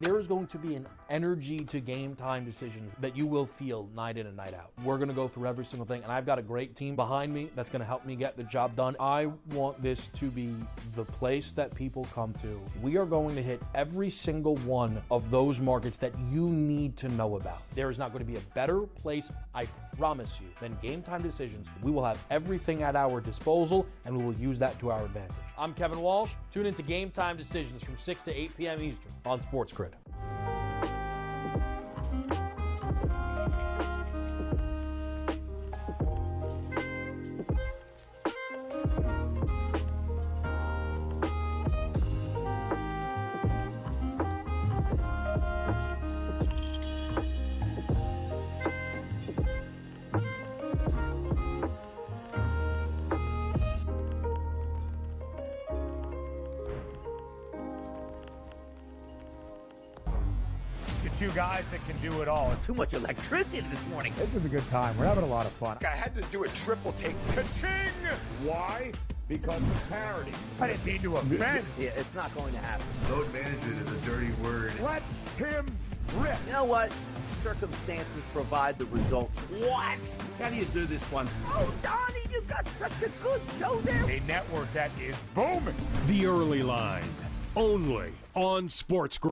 There is going to be an energy to game time decisions that you will feel night in and night out. We're going to go through every single thing, and I've got a great team behind me that's going to help me get the job done. I want this to be the place that people come to. We are going to hit every single one of those markets that you need to know about. There is not going to be a better place, I promise you, than Game Time Decisions. We will have everything at our disposal, and we will use that to our advantage. I'm Kevin Walsh. Tune into Game Time Decisions from 6 to 8 p.m. Eastern on SportsGrid. Two guys that can do it all. Too much electricity this morning. This is a good time. We're having a lot of fun. I had to do a triple take. Ka-ching! Why? Because of parity. I didn't mean to offend. Yeah, it's not going to happen. Load management is a dirty word. Let him rip. You know what? Circumstances provide the results. What? How do you do this once? Oh, Donnie, you got such a good show there. A network that is booming. The Early Line, only on SportsGrid.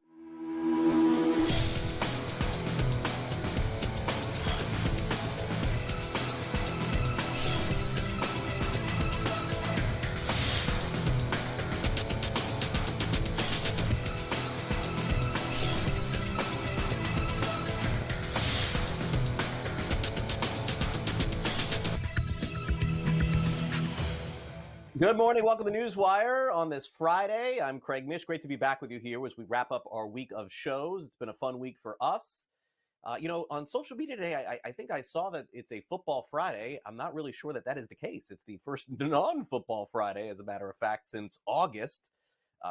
Good morning. Welcome to NewsWire on this Friday. I'm Craig Mish. Great to be back with you here as we wrap up our week of shows. It's been a fun week for us. On social media today, I think I saw that it's a football Friday. I'm not really sure that that is the case. It's the first non-football Friday, as a matter of fact, since August.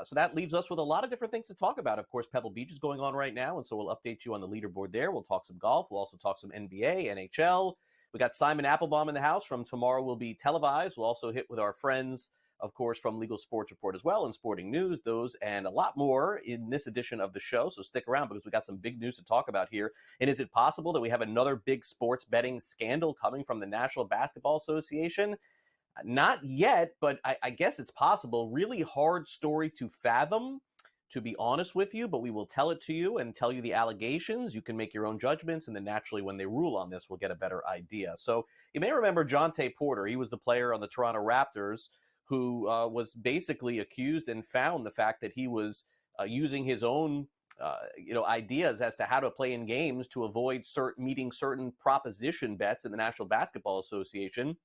So that leaves us with a lot of different things to talk about. Of course, Pebble Beach is going on right now, and so we'll update you on the leaderboard there. We'll talk some golf. We'll also talk some NBA, NHL. We got Simon Applebaum in the house from Tomorrow Will Be Televised. We'll also hit with our friends, of course, from Legal Sports Report as well, and Sporting News, those and a lot more in this edition of the show. So stick around because we got some big news to talk about here. And is it possible that we have another big sports betting scandal coming from the National Basketball Association? Not yet, but I guess it's possible. Really hard story to fathom, to be honest with you, but we will tell it to you and tell you the allegations. You can make your own judgments, and then naturally when they rule on this, we'll get a better idea. So you may remember Jonte Porter. He was the player on the Toronto Raptors who was basically accused and found the fact that he was using his own ideas as to how to play in games to avoid meeting certain proposition bets in the National Basketball Association,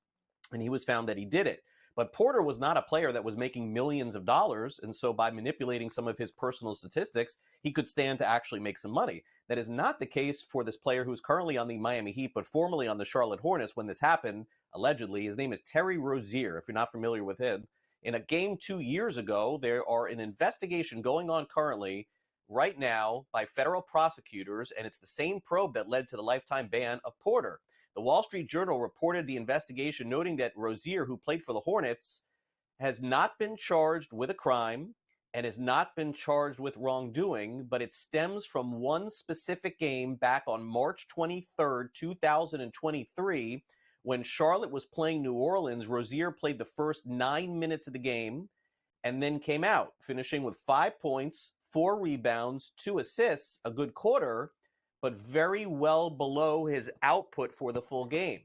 and he was found that he did it. But Porter was not a player that was making millions of dollars, and so by manipulating some of his personal statistics, he could stand to actually make some money. That is not the case for this player who's currently on the Miami Heat, but formerly on the Charlotte Hornets when this happened, allegedly. His name is Terry Rozier, if you're not familiar with him. In a game 2 years ago, there are an investigation going on currently right now by federal prosecutors, and it's the same probe that led to the lifetime ban of Porter. The Wall Street Journal reported the investigation, noting that Rozier, who played for the Hornets, has not been charged with a crime and has not been charged with wrongdoing, but it stems from one specific game back on March 23rd, 2023, when Charlotte was playing New Orleans. Rozier played the first 9 minutes of the game and then came out, finishing with 5 points, 4 rebounds, 2 assists, a good quarter, but very well below his output for the full game.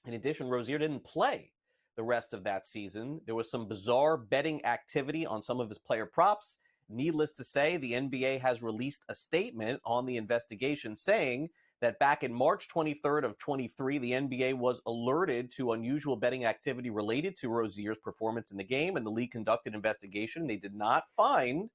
In addition, Rozier didn't play the rest of that season. There was some bizarre betting activity on some of his player props. Needless to say, the NBA has released a statement on the investigation saying that back in March 23rd of 23, the NBA was alerted to unusual betting activity related to Rozier's performance in the game, and the league conducted an investigation. They did not find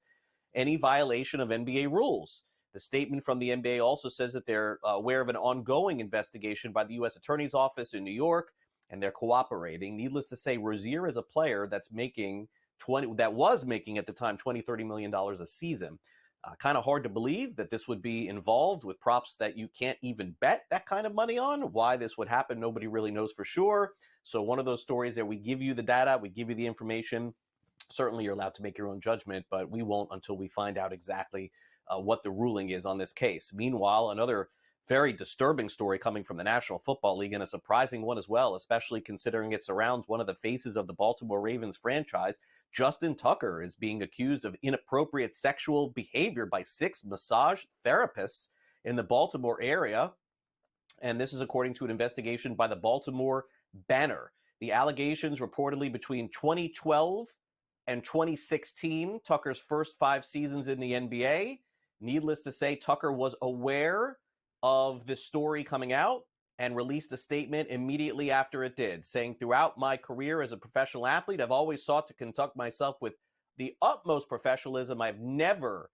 any violation of NBA rules. The statement from the NBA also says that they're aware of an ongoing investigation by the U.S. Attorney's Office in New York, and they're cooperating. Needless to say, Rozier is a player that was making at the time $20-30 million a season. Kind of hard to believe that this would be involved with props that you can't even bet that kind of money on. Why this would happen, nobody really knows for sure. So one of those stories that we give you the data, we give you the information. Certainly you're allowed to make your own judgment, but we won't until we find out exactly what the ruling is on this case. Meanwhile, another very disturbing story coming from the National Football League, and a surprising one as well, especially considering it surrounds one of the faces of the Baltimore Ravens franchise. Justin Tucker is being accused of inappropriate sexual behavior by 6 massage therapists in the Baltimore area. And this is according to an investigation by the Baltimore Banner. The allegations reportedly between 2012 and 2016, Tucker's first 5 seasons in the NBA. Needless to say, Tucker was aware of this story coming out and released a statement immediately after it did, saying, "Throughout my career as a professional athlete, I've always sought to conduct myself with the utmost professionalism. I've never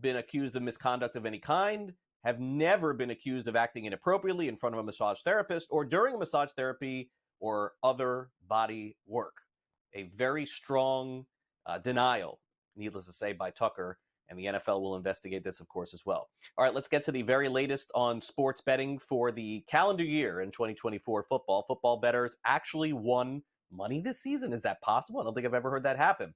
been accused of misconduct of any kind, have never been accused of acting inappropriately in front of a massage therapist or during a massage therapy or other body work." A very strong denial, needless to say, by Tucker, and the NFL will investigate this, of course, as well. All right, let's get to the very latest on sports betting for the calendar year in 2024 football. Football bettors actually won money this season. Is that possible? I don't think I've ever heard that happen.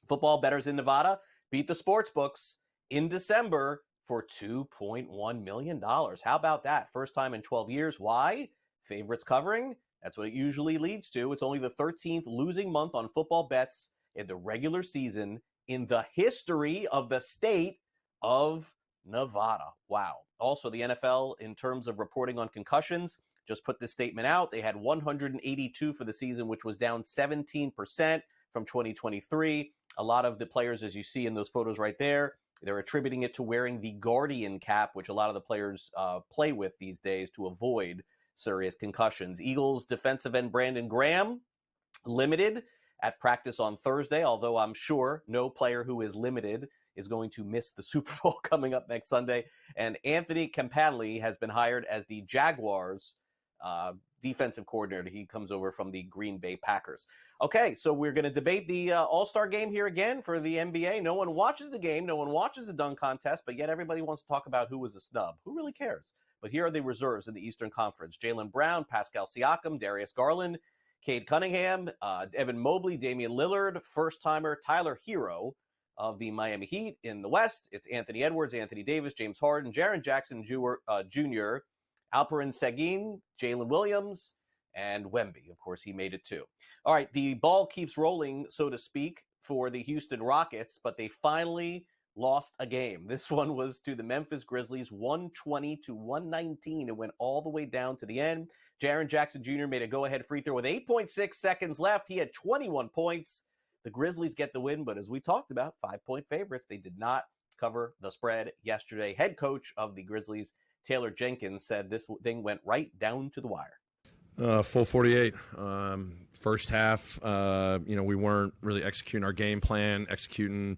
Football bettors in Nevada beat the sports books in December for $2.1 million. How about that? First time in 12 years. Why? Favorites covering. That's what it usually leads to. It's only the 13th losing month on football bets in the regular season in the history of the state of Nevada. Wow. Also, the NFL, in terms of reporting on concussions, just put this statement out. They had 182 for the season, which was down 17% from 2023. A lot of the players, as you see in those photos right there, they're attributing it to wearing the Guardian cap, which a lot of the players play with these days to avoid serious concussions. Eagles defensive end Brandon Graham, limited at practice on Thursday, although I'm sure no player who is limited is going to miss the Super Bowl coming up next Sunday. And Anthony Caplan has been hired as the Jaguars defensive coordinator. He comes over from the Green Bay Packers. Okay, so we're going to debate the All-Star game here again for the NBA. No one watches the game. No one watches the dunk contest, but yet everybody wants to talk about who was a snub. Who really cares? But here are the reserves in the Eastern Conference. Jaylen Brown, Pascal Siakam, Darius Garland, Cade Cunningham, Evan Mobley, Damian Lillard, first-timer Tyler Hero of the Miami Heat. In the West, it's Anthony Edwards, Anthony Davis, James Harden, Jaren Jackson Jr., Alperen Sengun, Jalen Williams, and Wemby. Of course, he made it too. All right, the ball keeps rolling, so to speak, for the Houston Rockets, but they finally lost a game. This one was to the Memphis Grizzlies, 120-119. It went all the way down to the end. Jaren Jackson Jr. made a go-ahead free throw with 8.6 seconds left. He had 21 points. The Grizzlies get the win, but as we talked about, 5-point favorites. They did not cover the spread yesterday. Head coach of the Grizzlies, Taylor Jenkins, said this thing went right down to the wire. Full 48. First half, we weren't really executing our game plan, executing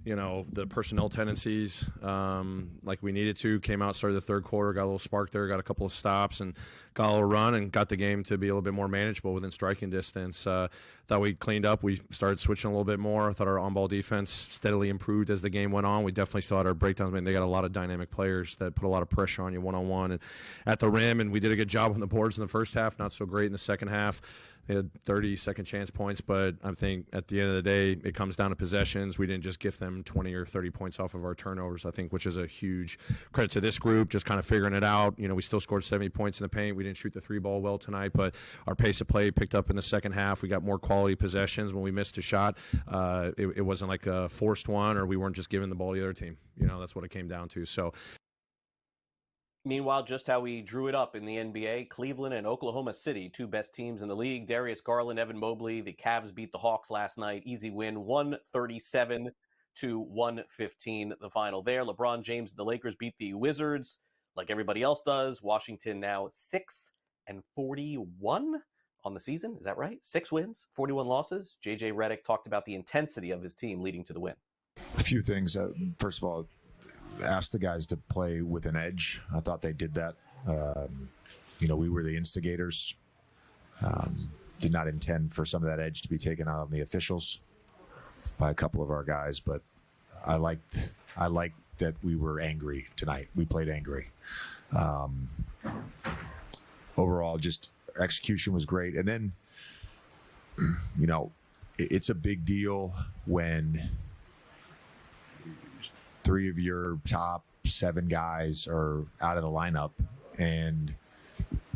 the personnel tendencies like we needed to. Came out, started the third quarter, got a little spark there, got a couple of stops, and got a little run, and got the game to be a little bit more manageable within striking distance. Thought we cleaned up. We started switching a little bit more. I thought our on-ball defense steadily improved as the game went on. We definitely still had our breakdowns. I mean, they got a lot of dynamic players that put a lot of pressure on you one-on-one and at the rim, and we did a good job on the boards in the first half, not so great in the second half. They had 30 second chance points, but I think at the end of the day, it comes down to possessions. We didn't just gift them 20 or 30 points off of our turnovers, I think, which is a huge credit to this group, just kind of figuring it out. We still scored 70 points in the paint. We didn't shoot the 3-ball well tonight, but our pace of play picked up in the second half. We got more quality possessions. When we missed a shot, it wasn't like a forced one, or we weren't just giving the ball to the other team. That's what it came down to. So. Meanwhile, just how we drew it up in the NBA, Cleveland and Oklahoma City, 2 best teams in the league. Darius Garland, Evan Mobley, the Cavs beat the Hawks last night. Easy win, 137-115, the final there. LeBron James and the Lakers beat the Wizards like everybody else does. Washington now 6-41 on the season. Is that right? 6 wins, 41 losses. JJ Redick talked about the intensity of his team leading to the win. A few things. First of all, asked the guys to play with an edge. I thought they did that. We were the instigators. Did not intend for some of that edge to be taken out on the officials by a couple of our guys, but I liked that we were angry tonight. We played angry. Overall, just execution was great. And then, it's a big deal when 3 of your top 7 guys are out of the lineup, and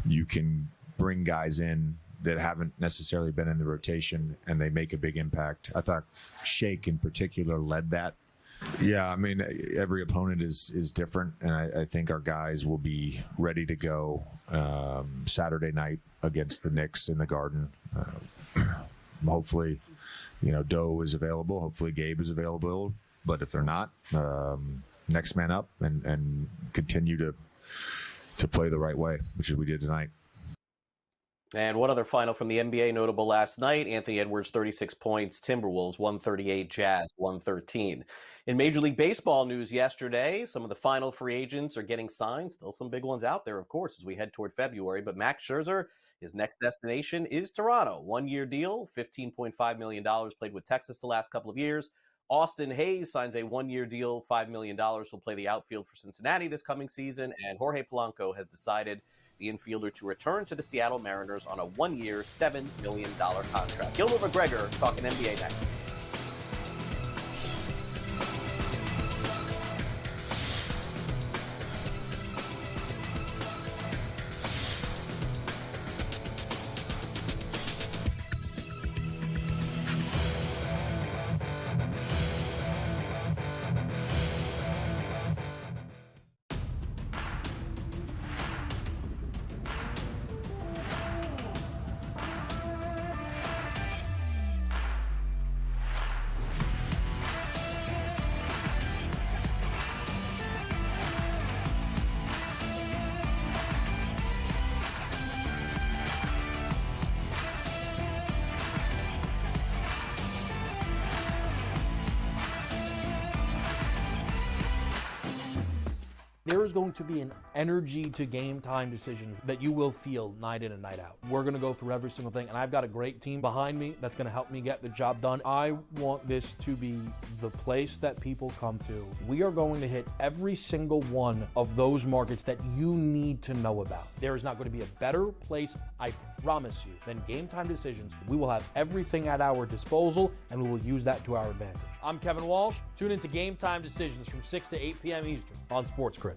you can bring guys in that haven't necessarily been in the rotation, and they make a big impact. I thought Shake in particular led that. Yeah, I mean, every opponent is different, and I think our guys will be ready to go Saturday night against the Knicks in the Garden. Hopefully, Doe is available. Hopefully, Gabe is available. But if they're not, next man up and continue to play the right way, which is we did tonight. And one other final from the NBA notable last night: Anthony Edwards, 36 points, Timberwolves 138, Jazz 113. In Major League Baseball news yesterday, some of the final free agents are getting signed. Still some big ones out there, of course, as we head toward February. But Max Scherzer, his next destination is Toronto. 1-year deal, $15.5 million, played with Texas the last couple of years. Austin Hayes signs a 1-year deal, $5 million. He'll play the outfield for Cincinnati this coming season. And Jorge Polanco has decided, the infielder, to return to the Seattle Mariners on a 1-year, $7 million contract. Gilbert McGregor talking NBA next. There is going to be an energy to game time decisions that you will feel night in and night out. We're going to go through every single thing, and I've got a great team behind me that's going to help me get the job done. I want this to be the place that people come to. We are going to hit every single one of those markets that you need to know about. There is not going to be a better place, I promise you, than Game Time Decisions. We will have everything at our disposal, and we will use that to our advantage. I'm Kevin Walsh. Tune into Game Time Decisions from 6 to 8 p.m. Eastern on SportsGrid.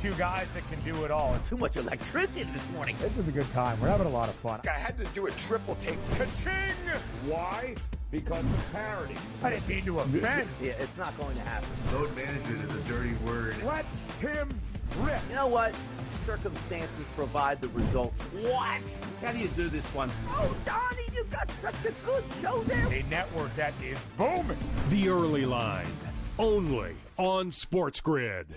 Two guys that can do it all. Too much electricity this morning. This is a good time. We're having a lot of fun. I had to do a triple take. Ka-ching! Why? Because of parity. I didn't mean to offend. Yeah, it's not going to happen. Load management is a dirty word. Let him rip. You know what? Circumstances provide the results. What? How do you do this once? Oh, Donnie, you got such a good show there. A network that is booming. The Early Line, only on SportsGrid.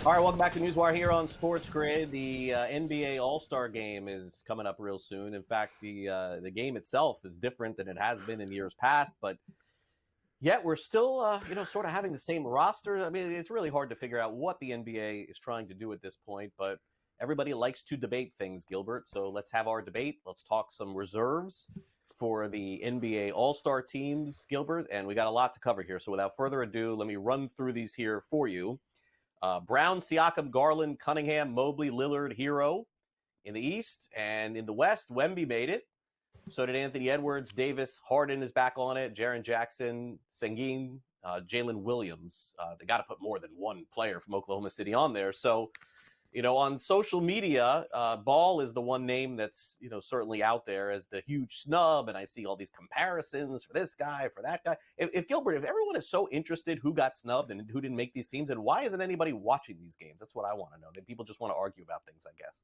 All right, welcome back to NewsWire here on SportsGrid. The NBA All-Star Game is coming up real soon. In fact, the game itself is different than it has been in years past, but yet we're still, sort of having the same roster. I mean, it's really hard to figure out what the NBA is trying to do at this point, but everybody likes to debate things, Gilbert. So let's have our debate. Let's talk some reserves for the NBA All-Star teams, Gilbert, and we got a lot to cover here. So without further ado, let me run through these here for you. Brown, Siakam, Garland, Cunningham, Mobley, Lillard, Hero in the East. And in the West, Wemby made it. So did Anthony Edwards, Davis, Harden is back on it, Jaren Jackson, Sengun, Jalen Williams. They got to put more than one player from Oklahoma City on there. So, on social media, Ball is the one name that's, certainly out there as the huge snub. And I see all these comparisons for this guy, for that guy. If Gilbert, if everyone is so interested who got snubbed and who didn't make these teams, then why isn't anybody watching these games? That's what I want to know. People just want to argue about things, I guess.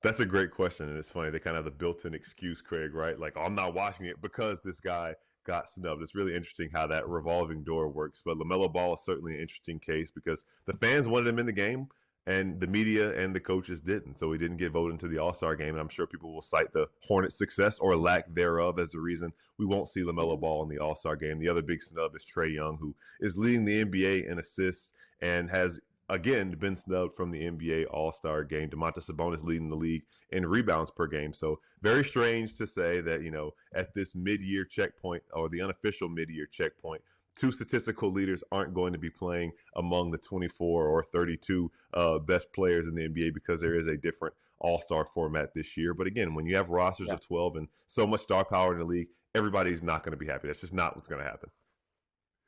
That's a great question. And it's funny. They kind of have the built-in excuse, Craig, right? Like, I'm not watching it because this guy got snubbed. It's really interesting how that revolving door works. But LaMelo Ball is certainly an interesting case because the fans wanted him in the game, and the media and the coaches didn't. So he didn't get voted into the All-Star game, and I'm sure people will cite the Hornets' success or lack thereof as the reason we won't see LaMelo Ball in the All-Star game. The other big snub is Trae Young, who is leading the NBA in assists and has, again, been snubbed from the NBA All-Star game. Domantas Sabonis leading the league in rebounds per game. So very strange to say that, at this mid-year checkpoint or the unofficial mid-year checkpoint, two statistical leaders aren't going to be playing among the 24 or 32 best players in the NBA because there is a different all-star format this year. But again, when you have rosters of 12 and so much star power in the league, everybody's not going to be happy. That's just not what's going to happen.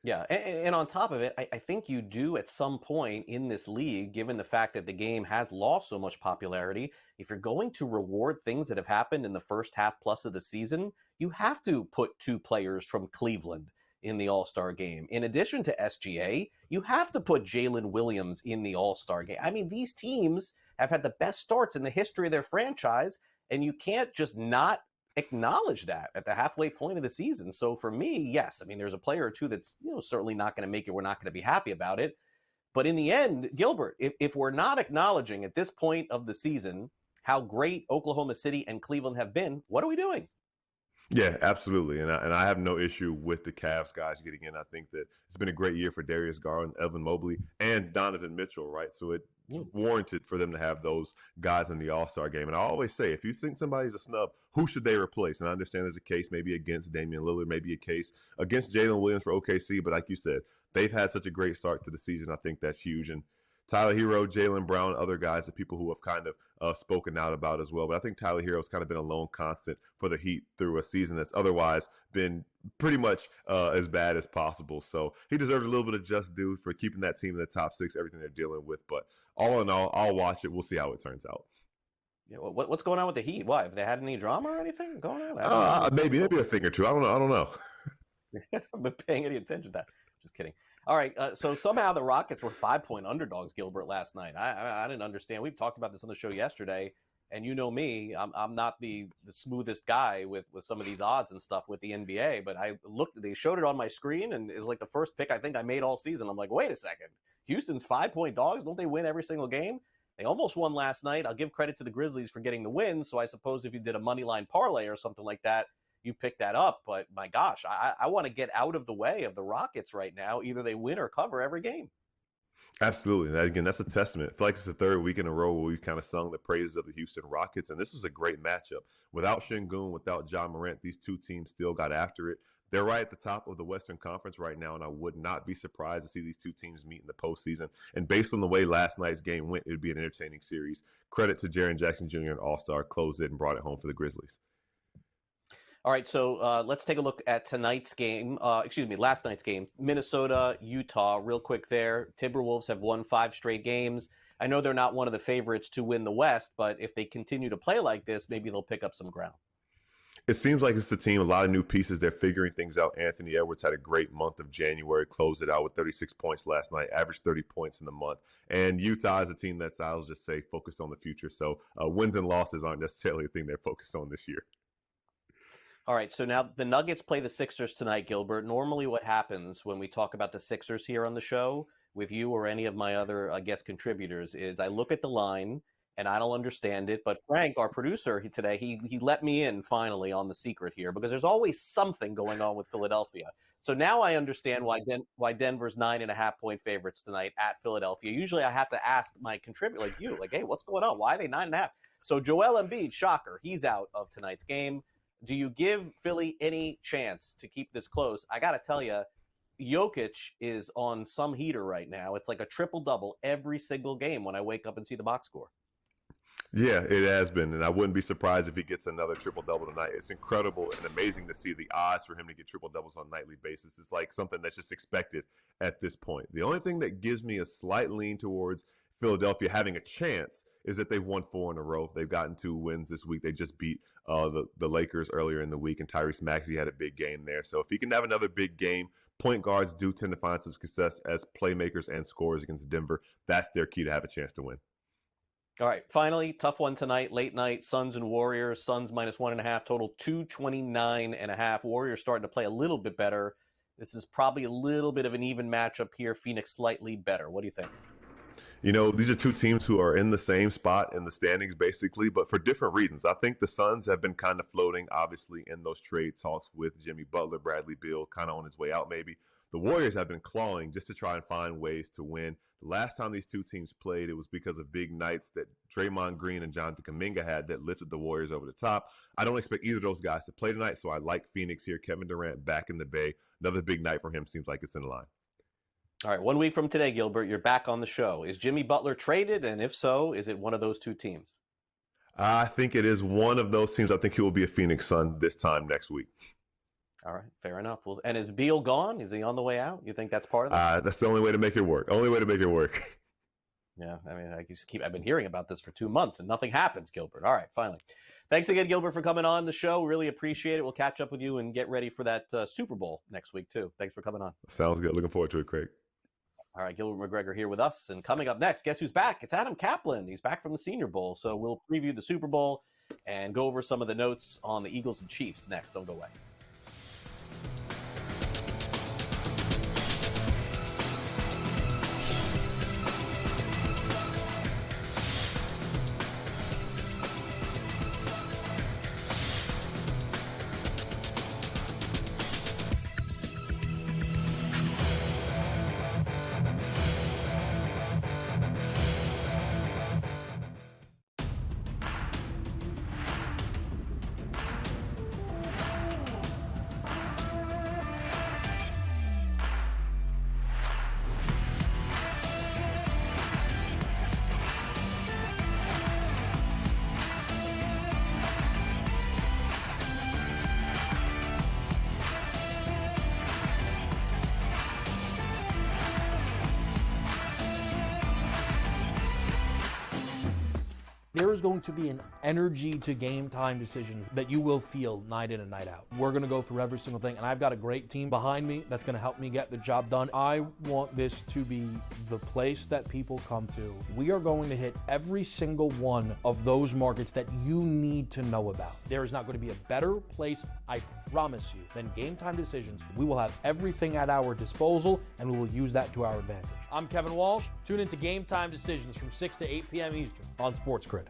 Yeah, and on top of it, I think you do at some point in this league, given the fact that the game has lost so much popularity, if you're going to reward things that have happened in the first half plus of the season, you have to put two players from Cleveland in the All-Star game. In addition to SGA, you have to put Jalen Williams in the All-Star game. I mean, these teams have had the best starts in the history of their franchise, and you can't just not acknowledge that at the halfway point of the season. So for me, yes, I mean, there's a player or two that's certainly not going to make it. We're not going to be happy about it. But in the end, Gilbert, if we're not acknowledging at this point of the season how great Oklahoma City and Cleveland have been, what are we doing? Yeah, absolutely. And I have no issue with the Cavs guys getting in. I think that it's been a great year for Darius Garland, Evan Mobley, and Donovan Mitchell, right? So it's warranted for them to have those guys in the All-Star game. And I always say, if you think somebody's a snub, who should they replace? And I understand there's a case maybe against Damian Lillard, maybe a case against Jalen Williams for OKC. But like you said, they've had such a great start to the season. I think that's huge. And Tyler Hero, Jaylen Brown, other guys, the people who have kind of spoken out about as well. But I think Tyler Hero's kind of been a lone constant for the Heat through a season that's otherwise been pretty much as bad as possible. So he deserves a little bit of just due for keeping that team in the top six, everything they're dealing with. But all in all, I'll watch it. We'll see how it turns out. Yeah, what's going on with the Heat? Why? Have they had any drama or anything going on? Maybe a thing or two. I don't know. I haven't been paying any attention to that. Just kidding. All right, so somehow the Rockets were 5-point underdogs, Gilbert, last night. I didn't understand. We've talked about this on the show yesterday, and you know me, I'm not the smoothest guy with some of these odds and stuff with the NBA, but I looked, they showed it on my screen, and it was like the first pick I think I made all season. I'm like, wait a second, Houston's 5-point dogs? Don't they win every single game? They almost won last night. I'll give credit to the Grizzlies for getting the win, so I suppose if you did a money line parlay or something like that, you pick that up. But my gosh, I want to get out of the way of the Rockets right now. Either they win or cover every game. Absolutely. Again, that's a testament. I feel like it's the third week in a row where we've kind of sung the praises of the Houston Rockets, and this was a great matchup. Without Şengün, without Ja Morant, these two teams still got after it. They're right at the top of the Western Conference right now, and I would not be surprised to see these two teams meet in the postseason. And based on the way last night's game went, it would be an entertaining series. Credit to Jaren Jackson Jr., an all-star, closed it and brought it home for the Grizzlies. All right, so let's take a look at last night's game. Minnesota, Utah, real quick there. Timberwolves have won 5 straight games. I know they're not one of the favorites to win the West, but if they continue to play like this, maybe they'll pick up some ground. It seems like it's the team, a lot of new pieces. They're figuring things out. Anthony Edwards had a great month of January, closed it out with 36 points last night, averaged 30 points in the month. And Utah is a team that's, I'll just say, focused on the future. So wins and losses aren't necessarily a thing they're focused on this year. All right, so now the Nuggets play the Sixers tonight, Gilbert. Normally what happens when we talk about the Sixers here on the show with you or any of my other guest contributors is I look at the line and I don't understand it. But Frank, our producer today, he let me in finally on the secret here because there's always something going on with Philadelphia. So now I understand why Denver's 9.5-point favorites tonight at Philadelphia. Usually I have to ask my contributor like you, like, hey, what's going on? Why are they 9.5? So Joel Embiid, shocker, he's out of tonight's game. Do you give Philly any chance to keep this close? I got to tell you, Jokic is on some heater right now. It's like a triple-double every single game when I wake up and see the box score. Yeah, it has been, and I wouldn't be surprised if he gets another triple-double tonight. It's incredible and amazing to see the odds for him to get triple-doubles on a nightly basis. It's like something that's just expected at this point. The only thing that gives me a slight lean towards Philadelphia having a chance is that they've won 4 in a row. They've gotten 2 wins this week. They just beat the Lakers earlier in the week, and Tyrese Maxey had a big game there. So if he can have another big game, point guards do tend to find some success as playmakers and scorers against Denver. That's their key to have a chance to win. All right, finally, tough one tonight, late night, Suns and Warriors. Suns -1.5, total 229.5. Warriors starting to play a little bit better. This is probably a little bit of an even matchup here. Phoenix slightly better. What do you think? You know, these are two teams who are in the same spot in the standings, basically, but for different reasons. I think the Suns have been kind of floating, obviously, in those trade talks with Jimmy Butler, Bradley Beal, kind of on his way out, maybe. The Warriors have been clawing just to try and find ways to win. The last time these two teams played, it was because of big nights that Draymond Green and Jonathan Kuminga had that lifted the Warriors over the top. I don't expect either of those guys to play tonight, so I like Phoenix here. Kevin Durant back in the Bay. Another big night for him. Seems like it's in the line. All right, 1 week from today, Gilbert, you're back on the show. Is Jimmy Butler traded? And if so, is it one of those two teams? I think it is one of those teams. I think he will be a Phoenix Sun this time next week. All right, fair enough. Well, and is Beal gone? Is he on the way out? You think that's part of it? That's the only way to make it work. Only way to make it work. Yeah, I mean, I've been hearing about this for 2 months and nothing happens, Gilbert. All right, finally. Thanks again, Gilbert, for coming on the show. Really appreciate it. We'll catch up with you and get ready for that Super Bowl next week, too. Thanks for coming on. Sounds good. Looking forward to it, Craig. All right, Gilbert McGregor here with us. And coming up next, guess who's back? It's Adam Caplan. He's back from the Senior Bowl. So we'll preview the Super Bowl and go over some of the notes on the Eagles and Chiefs next. Don't go away. There is going to be an energy to game time decisions that you will feel night in and night out. We're going to go through every single thing, and I've got a great team behind me that's going to help me get the job done. I want this to be the place that people come to. We are going to hit every single one of those markets that you need to know about. There is not going to be a better place, I promise you, than Game Time Decisions. We will have everything at our disposal, and we will use that to our advantage. I'm Kevin Walsh. Tune into Game Time Decisions from 6 to 8 p.m. Eastern on SportsGrid.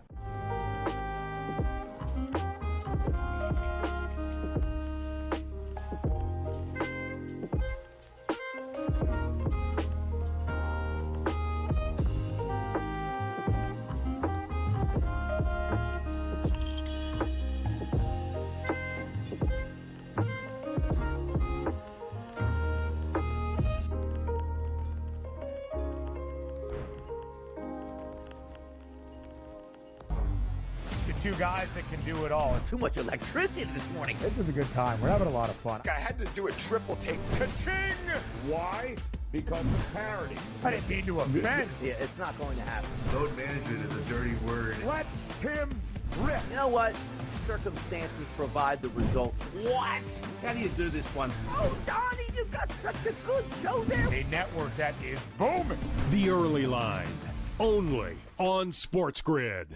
Two guys that can do it all. Too much electricity this morning. This is a good time. We're having a lot of fun. I had to do a triple take. Ka-ching! Why? Because of parity. I didn't mean to offend. Yeah, it's not going to happen. Load management is a dirty word. Let him rip. You know what? Circumstances provide the results. What? How do you do this once? Oh, Donnie, you've got such a good show there. A network that is booming. The Early Line, only on SportsGrid.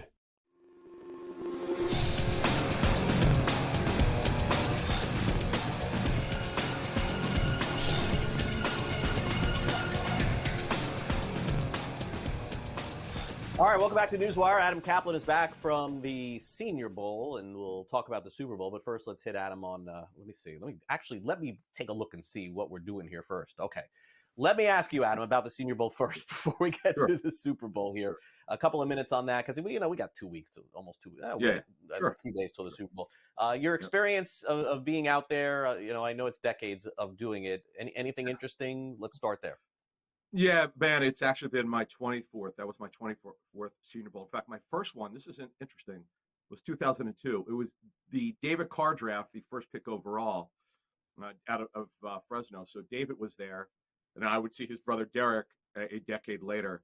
All right, welcome back to NewsWire. Adam Caplan is back from the Senior Bowl, and we'll talk about the Super Bowl. But first, let's hit Adam on, let me see. Let me take a look and see what we're doing here first. Okay. Let me ask you, Adam, about the Senior Bowl first before we get to the Super Bowl here. A couple of minutes on that, because we got 2 weeks to a few days till the Super Bowl. Your experience of being out there, I know it's decades of doing it. Anything interesting? Let's start there. Yeah, man, it's actually been my 24th. That was my 24th Senior Bowl. In fact, my first one, this isn't interesting, was 2002. It was the David Carr draft, the first pick overall out of Fresno. So David was there, and I would see his brother Derek a decade later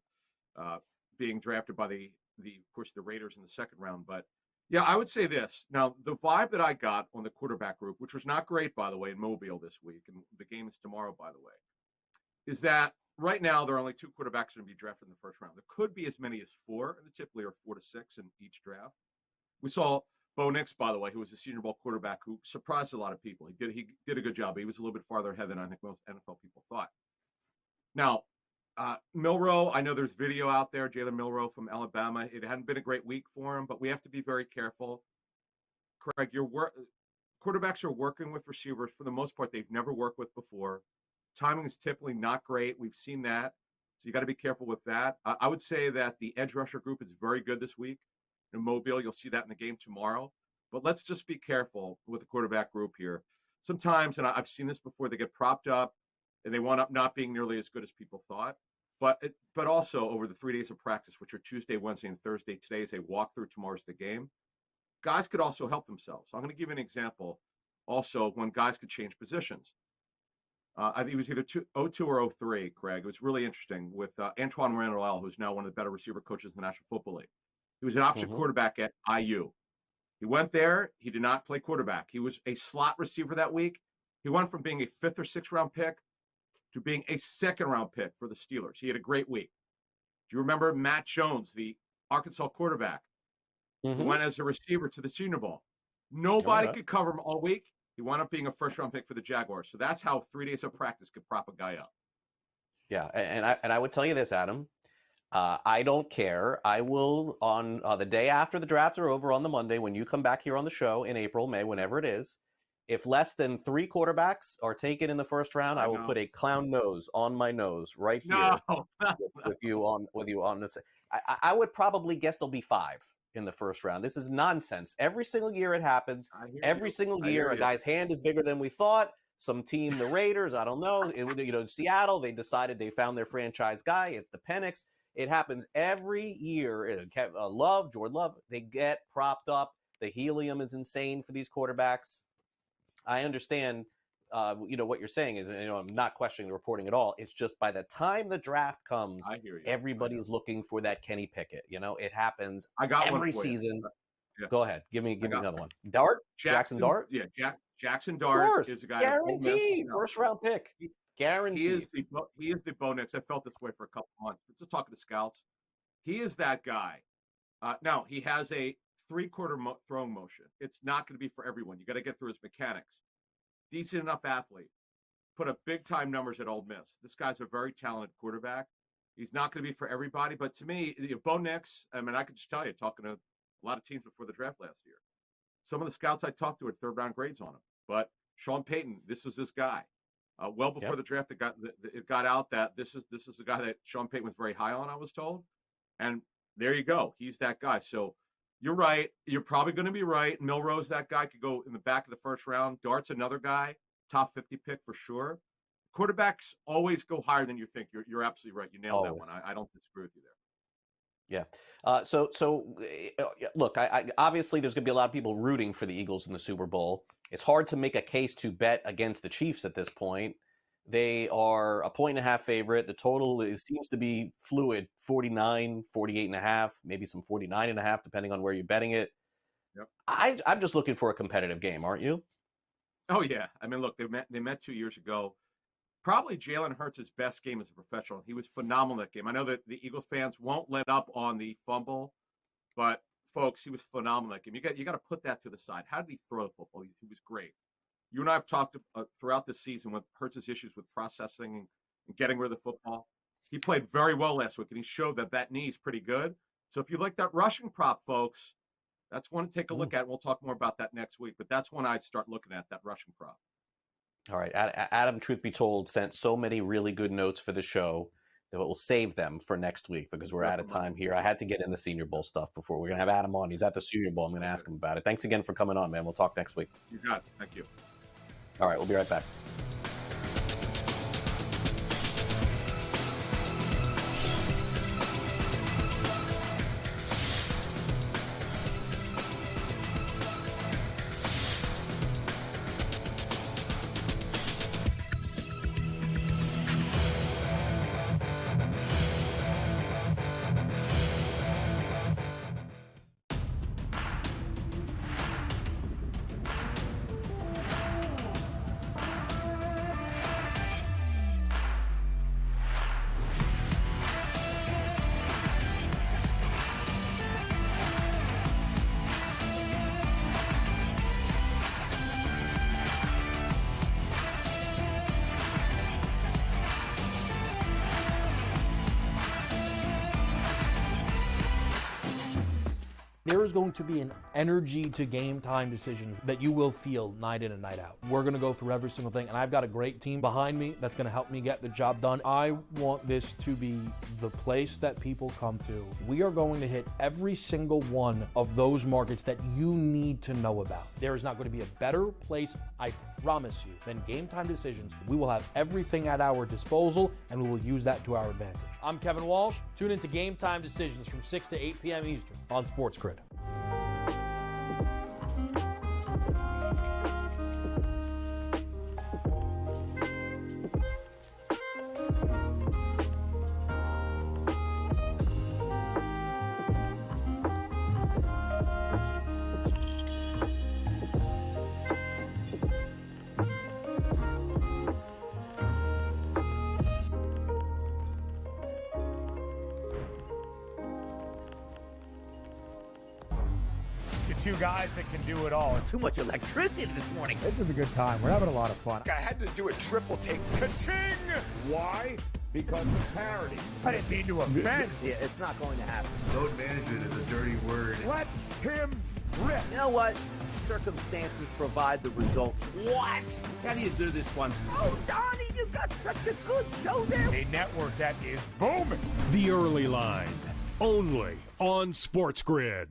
being drafted by of course, the Raiders in the second round. But yeah, I would say this. Now, the vibe that I got on the quarterback group, which was not great, by the way, in Mobile this week, and the game is tomorrow, by the way, is that right now, there are only 2 quarterbacks going to be drafted in the first round. There could be as many as 4, and typically are 4 to 6 in each draft. We saw Bo Nix, by the way, who was a Senior Bowl quarterback who surprised a lot of people. He did a good job. He was a little bit farther ahead than I think most NFL people thought. Now, Milroe, I know there's video out there, Jalen Milroe from Alabama. It hadn't been a great week for him, but we have to be very careful. Craig, quarterbacks are working with receivers for the most part they've never worked with before. Timing is typically not great. We've seen that. So you got to be careful with that. I would say that the edge rusher group is very good this week. In Mobile, you'll see that in the game tomorrow. But let's just be careful with the quarterback group here. Sometimes, and I've seen this before, they get propped up and they wind up not being nearly as good as people thought. But also over the 3 days of practice, which are Tuesday, Wednesday, and Thursday, today is a walkthrough, tomorrow's the game. Guys could also help themselves. I'm going to give you an example also when guys could change positions. I think it was either 02 or 03, Craig. It was really interesting with Antoine Randall, who's now one of the better receiver coaches in the National Football League. He was an option quarterback at IU. He went there. He did not play quarterback. He was a slot receiver that week. He went from being a 5th or 6th round pick to being a 2nd round pick for the Steelers. He had a great week. Do you remember Matt Jones, the Arkansas quarterback, who went as a receiver to the Senior Bowl? Nobody could cover him all week. He wound up being a 1st round pick for the Jaguars. So that's how 3 days of practice could prop a guy up. Yeah, and I would tell you this, Adam. I don't care. I will, on the day after the drafts are over on the Monday, when you come back here on the show in April, May, whenever it is, if less than 3 quarterbacks are taken in the first round, I will put a clown nose on my nose right here with you on this. I would probably guess there'll be 5 in the first round. This is nonsense. Every single year it happens. Every single year a guy's hand is bigger than we thought. Some team, the Raiders, I don't know. Seattle, they decided they found their franchise guy. It's the Penix. It happens every year. Jordan Love, they get propped up. The helium is insane for these quarterbacks. I understand, what you're saying is, I'm not questioning the reporting at all. It's just by the time the draft comes, everybody's looking for that Kenny Pickett. It happens every season. Yeah. Go ahead. Give me another one. Dart? Jackson Dart? Yeah, Jackson Dart is a guy. Guaranteed. First round pick. Guaranteed. He is the Bo Nix. I felt this way for a couple months. Just talking to scouts. He is that guy. Now, he has a 3-quarter throwing motion. It's not going to be for everyone. You got to get through his mechanics. Decent enough athlete. Put up big-time numbers at Ole Miss. This guy's a very talented quarterback. He's not going to be for everybody. But to me, Bo Nix, I could just tell you, talking to a lot of teams before the draft last year, some of the scouts I talked to had 3rd-round grades on him. But Sean Payton, this was this guy. Well before the draft, it got out that this is the guy that Sean Payton was very high on, I was told. And there you go. He's that guy. So you're right. You're probably going to be right. Milroe's that guy, could go in the back of the first round. Dart's another guy, top 50 pick for sure. Quarterbacks always go higher than you think. You're absolutely right. You nailed that one. I don't disagree with you there. Yeah. So look, I obviously there's going to be a lot of people rooting for the Eagles in the Super Bowl. It's hard to make a case to bet against the Chiefs at this point. They are a 1.5 favorite. The total seems to be fluid, 49, 48.5, maybe some 49.5, depending on where you're betting it. Yep. I'm just looking for a competitive game, aren't you? Oh, yeah. Look, they met 2 years ago. Probably Jalen Hurts' best game as a professional. He was phenomenal in that game. I know that the Eagles fans won't let up on the fumble, but folks, he was phenomenal in that game. You got to put that to the side. How did he throw the football? He was great. You and I have talked throughout the season with Hurts' issues with processing and getting rid of the football. He played very well last week, and he showed that knee is pretty good. So if you like that rushing prop, folks, that's one to take a look at. We'll talk more about that next week, but that's when I'd start looking at that rushing prop. All right. Adam, truth be told, sent so many really good notes for the show that we'll save them for next week because we're out of time here. I had to get in the Senior Bowl stuff before. We're going to have Adam on. He's at the Senior Bowl. I'm going to ask him about it. Thanks again for coming on, man. We'll talk next week. You got it. Thank you. All right. We'll be right back. There is going to be an energy to game time decisions that you will feel night in and night out. We're going to go through every single thing, and I've got a great team behind me that's going to help me get the job done. I want this to be the place that people come to. We are going to hit every single one of those markets that you need to know about. There is not going to be a better place, I promise you, than Game Time Decisions. We will have everything at our disposal, and we will use that to our advantage. I'm Kevin Walsh. Tune into Game Time Decisions from 6 to 8 p.m. Eastern on SportsGrid. Two guys that can do it all. Too much electricity this morning. This is a good time. We're having a lot of fun. I had to do a triple take. Ka-ching! Why? Because of parity. I didn't mean to offend. Yeah, it's not going to happen. Load management is a dirty word. Let him rip. You know what? Circumstances provide the results. What? How do you do this once? Oh, Donnie, you got such a good show there. A network that is booming. The Early Line, only on SportsGrid.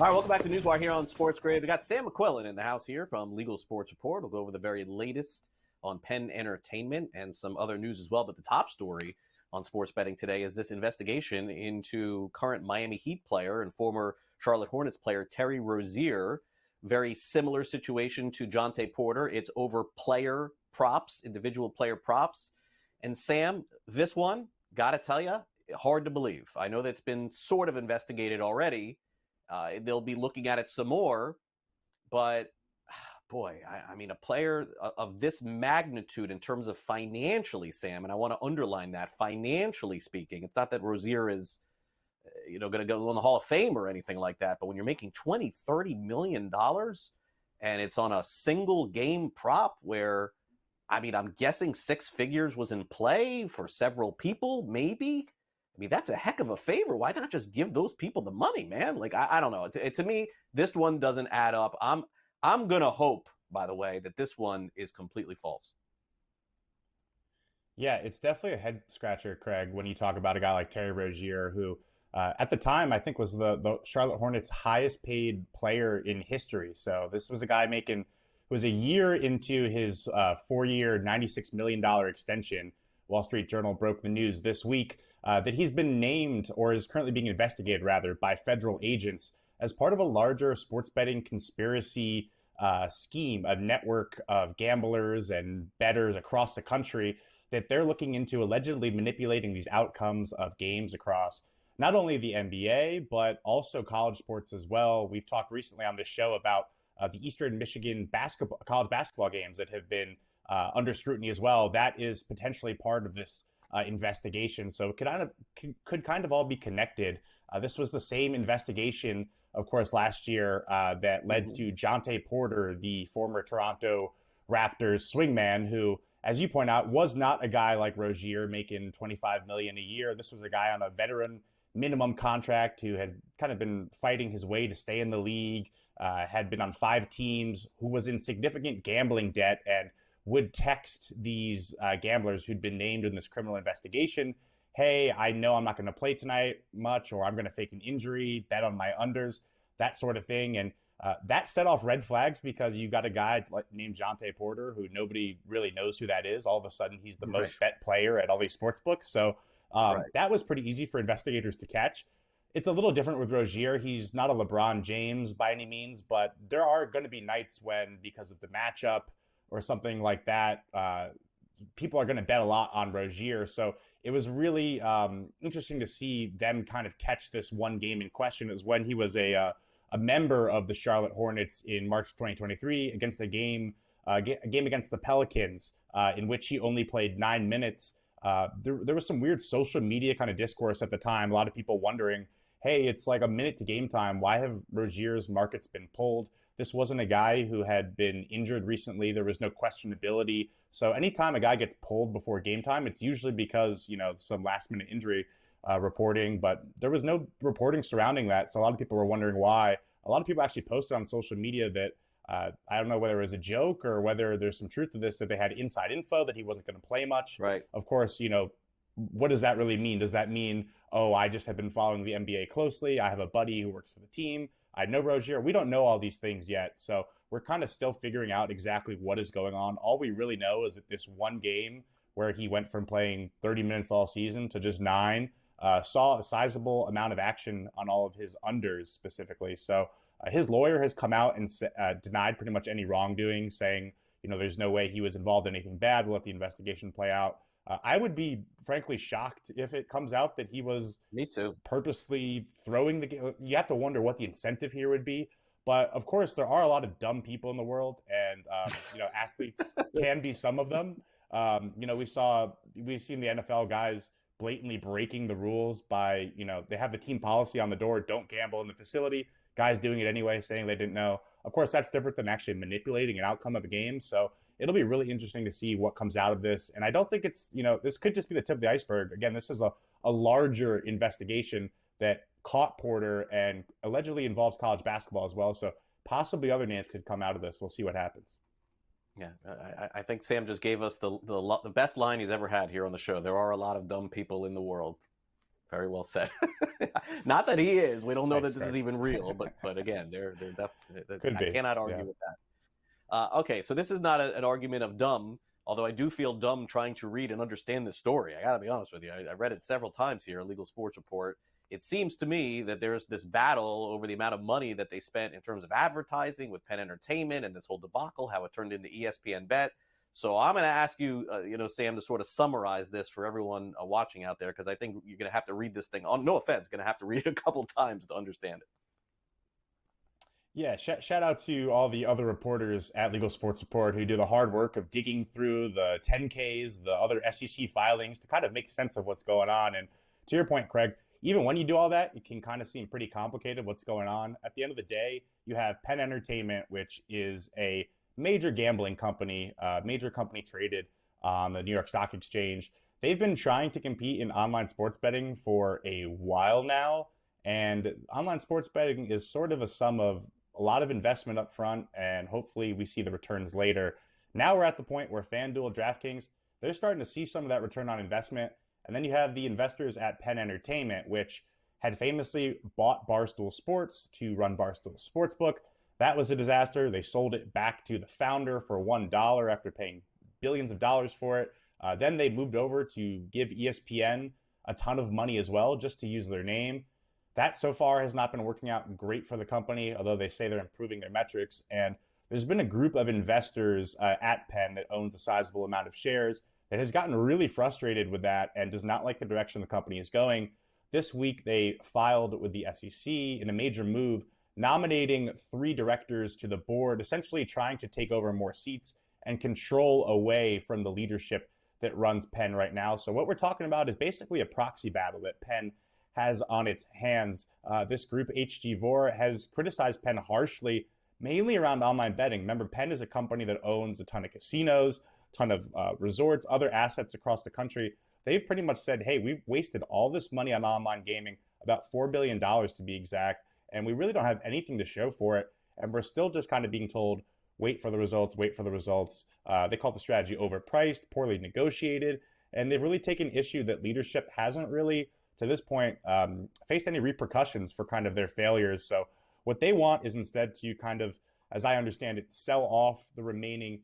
All right, welcome back to NewsWire here on Sports Grid. We got Sam McQuillan in the house here from Legal Sports Report. We'll go over the very latest on Penn Entertainment and some other news as well. But the top story on sports betting today is this investigation into current Miami Heat player and former Charlotte Hornets player Terry Rozier. Very similar situation to Jonte Porter. It's over player props, individual player props. And Sam, this one, got to tell you, hard to believe. I know that's been sort of investigated already. They'll be looking at it some more, but boy, I mean, a player of this magnitude in terms of financially, Sam, and I want to underline that, financially speaking, it's not that Rozier is, going to go in the Hall of Fame or anything like that, but when you're making $20-30 million and it's on a single game prop where, I mean, I'm guessing six figures was in play for several people, maybe. I mean, that's a heck of a favor. Why not just give those people the money, man? Like, I don't know. To me, this one doesn't add up. I'm going to hope, by the way, that this one is completely false. Yeah, it's definitely a head scratcher, Craig, when you talk about a guy like Terry Rozier, who at the time I think was the Charlotte Hornets' highest paid player in history. So this was a guy was a year into his 4-year, $96 million extension. Wall Street Journal broke the news this week that he's been named, or is currently being investigated rather, by federal agents as part of a larger sports betting conspiracy scheme, a network of gamblers and bettors across the country that they're looking into allegedly manipulating these outcomes of games across not only the NBA, but also college sports as well. We've talked recently on this show about the Eastern Michigan college basketball games that have been under scrutiny as well. That is potentially part of this investigation. So it could kind of all be connected. This was the same investigation, of course, last year that led to Jonte Porter, the former Toronto Raptors swingman, who, as you point out, was not a guy like Rozier making $25 million a year. This was a guy on a veteran minimum contract who had kind of been fighting his way to stay in the league, had been on 5 teams, who was in significant gambling debt, and would text these gamblers who'd been named in this criminal investigation, hey, I know I'm not going to play tonight much, or I'm going to fake an injury, bet on my unders, that sort of thing. And that set off red flags because you got a guy named Jonte Porter who nobody really knows who that is. All of a sudden, he's the most bet player at all these sports books. So that was pretty easy for investigators to catch. It's a little different with Rozier. He's not a LeBron James by any means, but there are going to be nights when, because of the matchup or something like that, people are going to bet a lot on Rozier. So it was really interesting to see them kind of catch this one game in question. It was when he was a member of the Charlotte Hornets in March 2023 against a game against the Pelicans, in which he only played 9 minutes. There was some weird social media kind of discourse at the time. A lot of people wondering, hey, it's like a minute to game time. Why have Rozier's markets been pulled? This wasn't a guy who had been injured recently. There was no questionability. So anytime a guy gets pulled before game time, it's usually because, some last minute injury reporting, but there was no reporting surrounding that. So a lot of people were wondering why. A lot of people actually posted on social media that I don't know whether it was a joke or whether there's some truth to this, that they had inside info that he wasn't going to play much. Right. Of course, what does that really mean? Does that mean, oh, I just have been following the NBA closely, I have a buddy who works for the team, I know Rozier? We don't know all these things yet. So we're kind of still figuring out exactly what is going on. All we really know is that this one game where he went from playing 30 minutes all season to just 9, saw a sizable amount of action on all of his unders specifically. So his lawyer has come out and denied pretty much any wrongdoing, saying, there's no way he was involved in anything bad. We'll let the investigation play out. I would be frankly shocked if it comes out that he was purposely throwing the game. You have to wonder what the incentive here would be. But of course, there are a lot of dumb people in the world, and athletes can be some of them. We've seen the NFL guys blatantly breaking the rules by, they have the team policy on the door, don't gamble in the facility. Guys doing it anyway, saying they didn't know. Of course, that's different than actually manipulating an outcome of a game. So it'll be really interesting to see what comes out of this. And I don't think it's, this could just be the tip of the iceberg. Again, this is a larger investigation that caught Porter and allegedly involves college basketball as well. So possibly other names could come out of this. We'll see what happens. Yeah, I think Sam just gave us the best line he's ever had here on the show. There are a lot of dumb people in the world. Very well said. Not that he is. We don't know that this is even real, but again, they're definitely. I cannot argue with that. Okay, so this is not an argument of dumb, although I do feel dumb trying to read and understand this story. I got to be honest with you. I read it several times here, Legal Sports Report. It seems to me that there's this battle over the amount of money that they spent in terms of advertising with Penn Entertainment and this whole debacle, how it turned into ESPN Bet. So I'm going to ask you, Sam, to sort of summarize this for everyone watching out there, because I think you're going to have to read this thing. No offense, going to have to read it a couple times to understand it. Yeah, shout out to all the other reporters at Legal Sports Report who do the hard work of digging through the 10Ks, the other SEC filings to kind of make sense of what's going on. And to your point, Craig, even when you do all that, it can kind of seem pretty complicated what's going on. At the end of the day, you have Penn Entertainment, which is a major gambling company, major company traded on the New York Stock Exchange. They've been trying to compete in online sports betting for a while now. And online sports betting is sort of a sum of a lot of investment up front, and hopefully we see the returns later. Now we're at the point where FanDuel, DraftKings, they're starting to see some of that return on investment. And then you have the investors at Penn Entertainment, which had famously bought Barstool Sports to run Barstool Sportsbook. That was a disaster. They sold it back to the founder for $1 after paying billions of dollars for it. Then they moved over to give ESPN a ton of money as well, just to use their name. That so far has not been working out great for the company, although they say they're improving their metrics. And there's been a group of investors at Penn that owns a sizable amount of shares that has gotten really frustrated with that and does not like the direction the company is going. This week, they filed with the SEC in a major move, nominating 3 directors to the board, essentially trying to take over more seats and control away from the leadership that runs Penn right now. So what we're talking about is basically a proxy battle that Penn has on its hands. This group, HG Vor, has criticized Penn harshly, mainly around online betting. Remember, Penn is a company that owns a ton of casinos, a ton of resorts, other assets across the country. They've pretty much said, hey, we've wasted all this money on online gaming, about $4 billion to be exact, and we really don't have anything to show for it. And we're still just kind of being told, wait for the results, wait for the results. They call the strategy overpriced, poorly negotiated, and they've really taken issue that leadership hasn't really, to this point, faced any repercussions for kind of their failures. So what they want is instead to kind of, as I understand it, sell off the remaining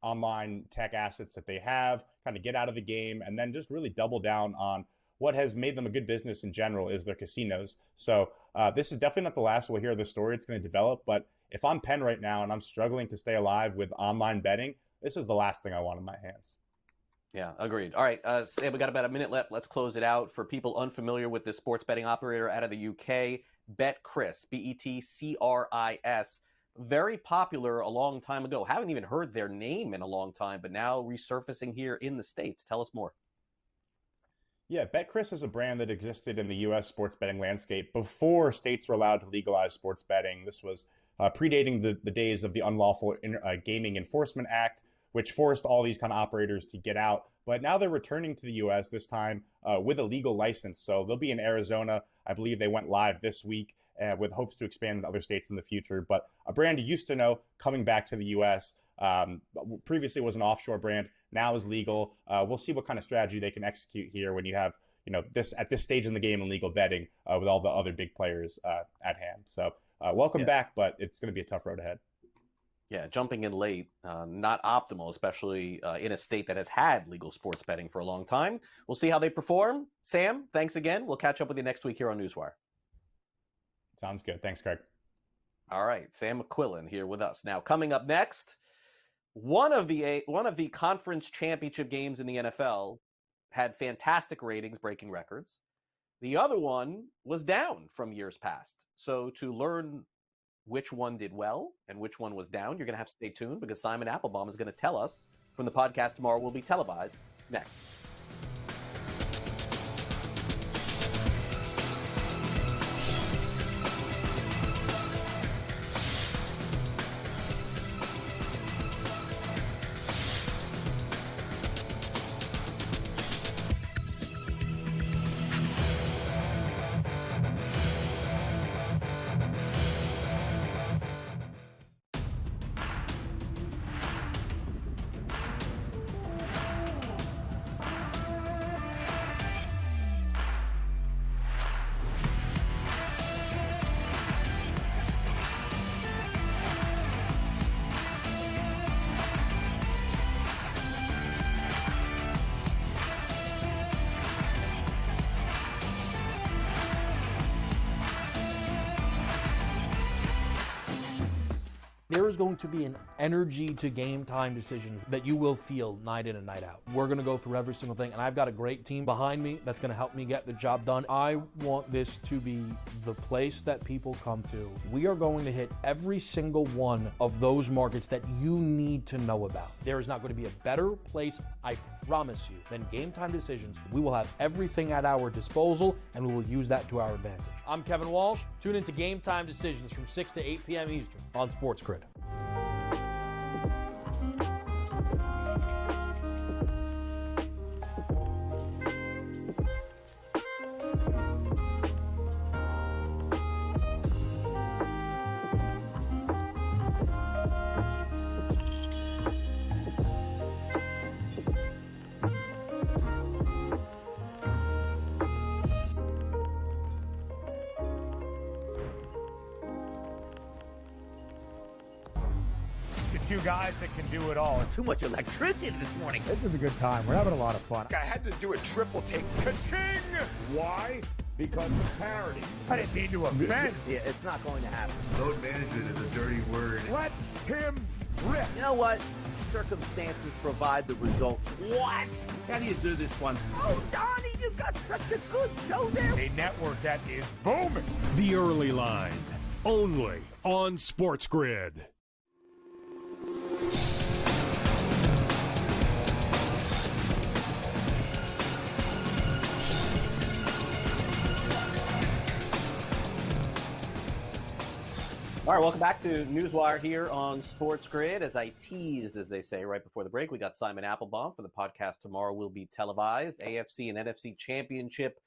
online tech assets that they have, kind of get out of the game, and then just really double down on what has made them a good business in general is their casinos. So this is definitely not the last we'll hear of the story. It's going to develop, but if I'm Penn right now and I'm struggling to stay alive with online betting, this is the last thing I want in my hands. Yeah, agreed. All right, Sam, we got about a minute left. Let's close it out. For people unfamiliar with this sports betting operator out of the UK, BetCris, BetCris, very popular a long time ago. Haven't even heard their name in a long time, but now resurfacing here in the States. Tell us more. Yeah, BetCris is a brand that existed in the U.S. sports betting landscape before states were allowed to legalize sports betting. This was predating the days of the Unlawful Gaming Enforcement Act, which forced all these kind of operators to get out. But now they're returning to the U.S., this time with a legal license. So they'll be in Arizona. I believe they went live this week with hopes to expand in other states in the future. But a brand you used to know coming back to the U.S., previously was an offshore brand, now is legal. We'll see what kind of strategy they can execute here when you have, this at this stage in the game in legal betting with all the other big players at hand. So welcome back, but it's going to be a tough road ahead. Yeah, jumping in late, not optimal, especially in a state that has had legal sports betting for a long time. We'll see how they perform. Sam, thanks again. We'll catch up with you next week here on NewsWire. Sounds good. Thanks, Craig. All right, Sam McQuillan here with us. Now, coming up next, one of the conference championship games in the NFL had fantastic ratings, breaking records. The other one was down from years past. So to learn which one did well and which one was down, you're going to have to stay tuned because Simon Applebaum is going to tell us when the podcast tomorrow will be televised next. There is going to be an energy to game time decisions that you will feel night in and night out. We're going to go through every single thing, and I've got a great team behind me that's going to help me get the job done. I want this to be the place that people come to. We are going to hit every single one of those markets that you need to know about. There is not going to be a better place, I promise you, than Game Time Decisions. We will have everything at our disposal, and we will use that to our advantage. I'm Kevin Walsh. Tune into Game Time Decisions from 6 to 8 p.m. Eastern on SportsGrid. Two guys that can do it all. Too much electricity this morning. This is a good time. We're having a lot of fun. I had to do a triple take. Ka-ching! Why? Because of parity. I didn't mean to offend. Yeah, it's not going to happen. Load management is a dirty word. Let him rip. You know what? Circumstances provide the results. What? How do you do this one? Oh, Donnie, you got such a good show there. A network that is booming. The Early Line, only on SportsGrid. All right, welcome back to NewsWire here on SportsGrid. As I teased, as they say, right before the break, we got Simon Applebaum for the podcast tomorrow will be televised. AFC and NFC championship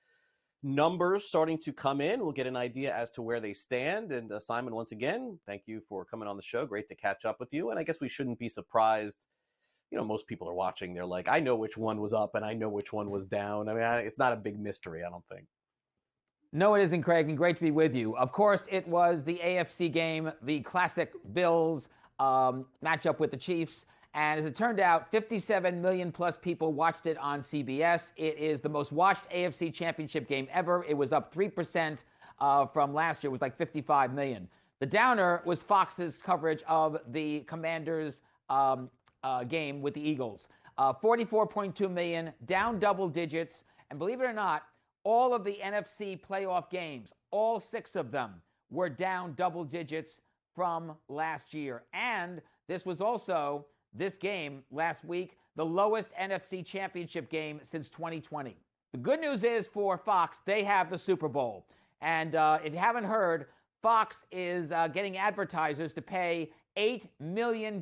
numbers starting to come in. We'll get an idea as to where they stand. And Simon, once again, thank you for coming on the show. Great to catch up with you. And I guess we shouldn't be surprised. You know, most people are watching. They're like, I know which one was up and I know which one was down. I mean, it's not a big mystery, I don't think. No, it isn't, Craig, and great to be with you. Of course, it was the AFC game, the classic Bills matchup with the Chiefs. And as it turned out, 57 million plus people watched it on CBS. It is the most watched AFC championship game ever. It was up 3% from last year. It was like 55 million. The downer was Fox's coverage of the Commanders game with the Eagles. 44.2 million, down double digits. And believe it or not, all of the NFC playoff games, all 6 of them, were down double digits from last year. And this was also, this game last week, the lowest NFC championship game since 2020. The good news is for Fox, they have the Super Bowl. And if you haven't heard, Fox is getting advertisers to pay $8 million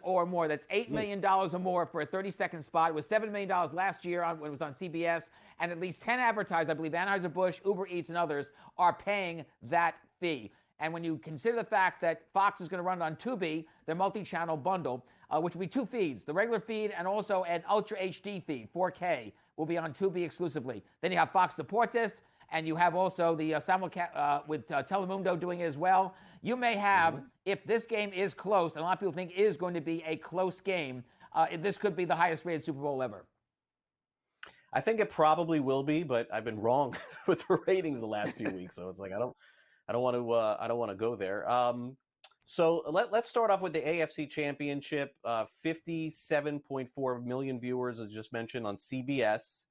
or more. That's $8 million or more for a 30-second spot. It was $7 million last year when it was on CBS, and at least 10 advertisers, I believe Anheuser-Busch, Uber Eats, and others, are paying that fee. And when you consider the fact that Fox is going to run it on Tubi, their multi-channel bundle, which will be 2 feeds, the regular feed and also an Ultra HD feed, 4K, will be on Tubi exclusively. Then you have Fox Deportes, and you have also the simulcast with Telemundo doing it as well. You may have, if this game is close, and a lot of people think it is going to be a close game, this could be the highest rated Super Bowl ever. I think it probably will be, but I've been wrong with the ratings the last few weeks, so it's like I don't want to go there. So let's start off with the AFC Championship. 57.4 million viewers, as just mentioned, on CBS.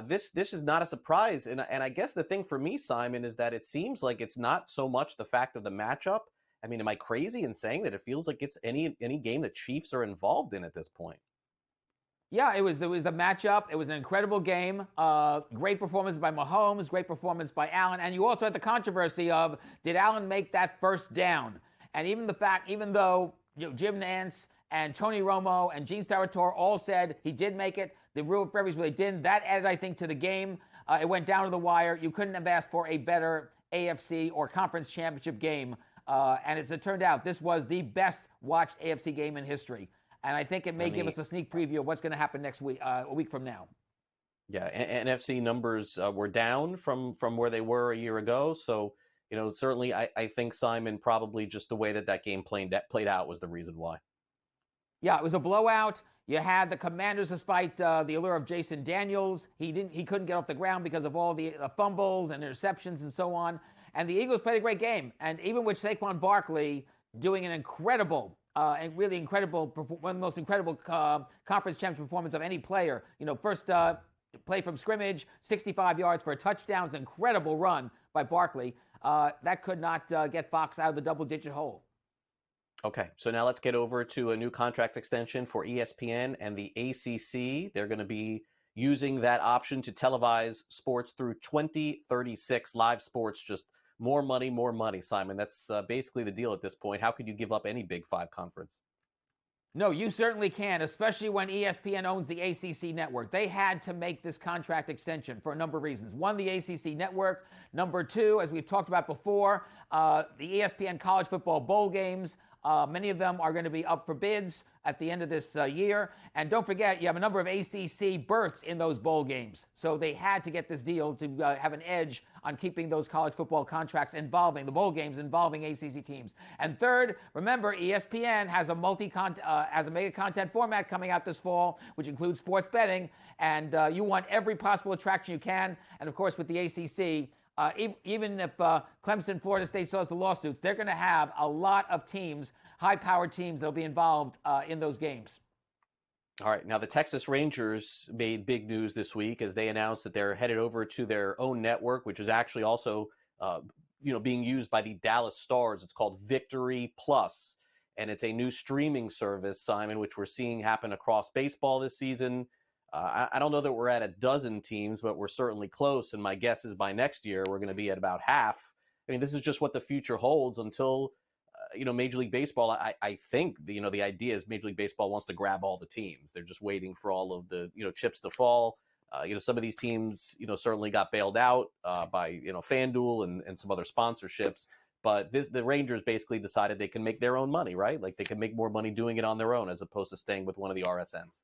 This is not a surprise, and I guess the thing for me, Simon, is that it seems like it's not so much the fact of the matchup. I mean, am I crazy in saying that it feels like it's any game the Chiefs are involved in at this point? Yeah, it was the matchup. It was an incredible game. Great performance by Mahomes, great performance by Allen, and you also had the controversy of, did Allen make that first down? And even though Jim Nantz and Tony Romo and Gene Steratore all said he did make it, the real referees really didn't. That added, I think, to the game. It went down to the wire. You couldn't have asked for a better AFC or conference championship game. And as it turned out, this was the best watched AFC game in history. And I think it may give us a sneak preview of what's going to happen next week, a week from now. Yeah, NFC numbers were down from where they were a year ago. So, certainly I think, Simon, probably just the way that game played out was the reason why. Yeah, it was a blowout. You had the Commanders, despite the allure of Jason Daniels. He couldn't get off the ground because of all the fumbles and interceptions and so on. And the Eagles played a great game. And even with Saquon Barkley doing an incredible and really incredible, one of the most incredible conference championship performance of any player. First play from scrimmage, 65 yards for a touchdown. It's an incredible run by Barkley. That could not get Fox out of the double-digit hole. Okay, so now let's get over to a new contract extension for ESPN and the ACC. They're going to be using that option to televise sports through 2036, live sports, just more money, Simon. That's basically the deal at this point. How could you give up any Big Five conference? No, you certainly can, especially when ESPN owns the ACC network. They had to make this contract extension for a number of reasons. One, the ACC network. Number two, as we've talked about before, the ESPN college football bowl games. Many of them are going to be up for bids at the end of this year. And don't forget, you have a number of ACC berths in those bowl games. So they had to get this deal to have an edge on keeping those college football contracts involving the bowl games involving ACC teams. And third, remember, ESPN has a mega content format coming out this fall, which includes sports betting. And you want every possible attraction you can. And of course, with the ACC, even if Clemson, Florida State still has the lawsuits, they're going to have a lot of teams, high-powered teams that will be involved in those games. All right. Now, the Texas Rangers made big news this week as they announced that they're headed over to their own network, which is actually also, being used by the Dallas Stars. It's called Victory Plus, and it's a new streaming service, Simon, which we're seeing happen across baseball this season. I don't know that we're at a dozen teams, but we're certainly close. And my guess is by next year, we're going to be at about half. I mean, this is just what the future holds until, Major League Baseball. I think, the idea is Major League Baseball wants to grab all the teams. They're just waiting for all of the, chips to fall. Some of these teams, certainly got bailed out by, FanDuel and some other sponsorships. But the Rangers basically decided they can make their own money, right? Like they can make more money doing it on their own as opposed to staying with one of the RSNs.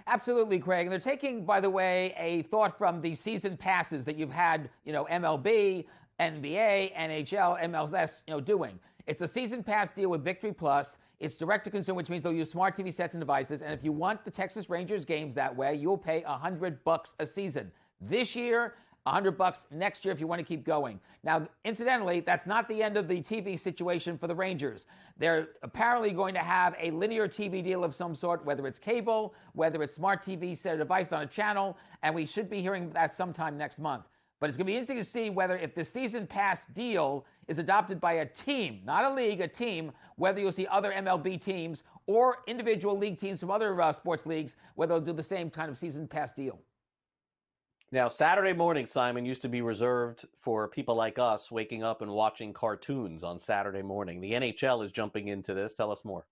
Absolutely, Craig. And they're taking, by the way, a thought from the season passes that you've had, MLB, NBA, NHL, MLS, doing. It's a season pass deal with Victory Plus. It's direct to consumer, which means they'll use smart TV sets and devices. And if you want the Texas Rangers games that way, you'll pay $100 a season. This year, $100 next year if you want to keep going. Now, incidentally, that's not the end of the TV situation for the Rangers. They're apparently going to have a linear TV deal of some sort, whether it's cable, whether it's smart TV set a device on a channel, and we should be hearing that sometime next month. But it's going to be interesting to see whether if the season pass deal is adopted by a team, not a league, a team, whether you'll see other MLB teams or individual league teams from other sports leagues, whether they'll do the same kind of season pass deal. Now, Saturday morning, Simon, used to be reserved for people like us waking up and watching cartoons on Saturday morning. The NHL is jumping into this. Tell us more.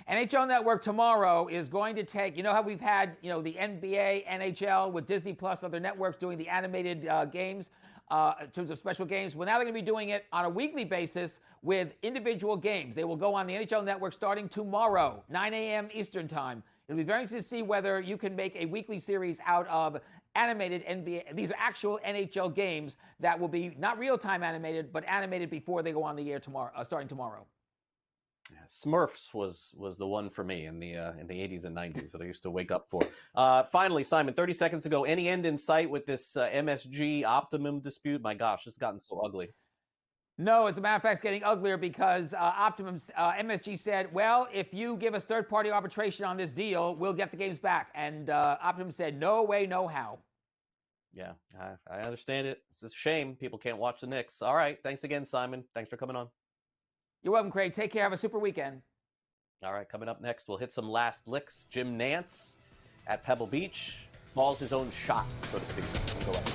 NHL Network tomorrow is going to take, you know how we've had, the NBA, NHL with Disney Plus, other networks doing the animated games in terms of special games. Well, now they're going to be doing it on a weekly basis with individual games. They will go on the NHL Network starting tomorrow, 9 a.m. Eastern Time. It'll be very interesting to see whether you can make a weekly series out of animated NBA. These are actual NHL games that will be not real-time animated, but animated before they go on the air tomorrow, starting tomorrow. Smurfs was the one for me in the 80s and 90s that I used to wake up for. Finally, Simon, 30 seconds ago, any end in sight with this MSG Optimum dispute? My gosh, it's gotten so ugly. No, as a matter of fact, it's getting uglier because MSG said, well, if you give us third-party arbitration on this deal, we'll get the games back. And Optimum said, no way, no how. Yeah, I understand it. It's a shame people can't watch the Knicks. All right, thanks again, Simon. Thanks for coming on. You're welcome, Craig. Take care. Have a super weekend. All right, coming up next, we'll hit some last licks. Jim Nantz at Pebble Beach calls his own shot, so to speak. Go ahead.